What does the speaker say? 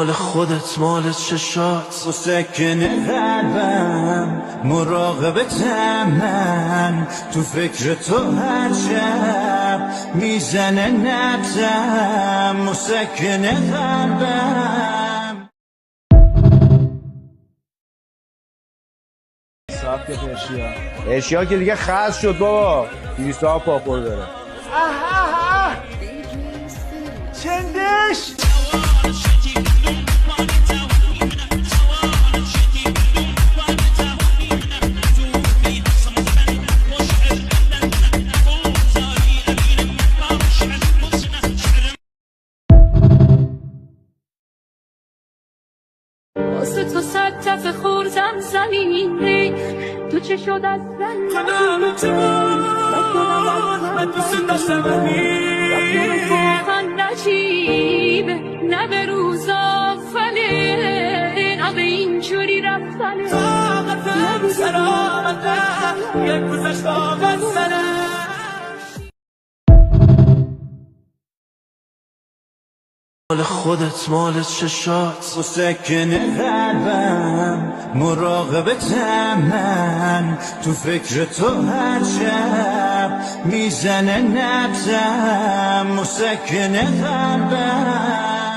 مال خودت مال چشات و سکن قلبم مراقبتم من تو فکر تو هر شب میزنه نبزم و سکن قلبم. سبک اشیا که دیگه خاص شد بابا 200 ها پاپور داره. چندش واسه تو صد تفه خوردم زمین ریخ تو چه شد از زن خدام جوان من دوست داشتم واقعا نجیبه نه به روز آفله نه به اینجوری رفتنه طاقتم سر آمده یک گذشت آقا سره مال خودت مال چشات و سکن قلبم مراقبتم من تو فکر تو هر شب میزنه نبزم و سکن قلبم.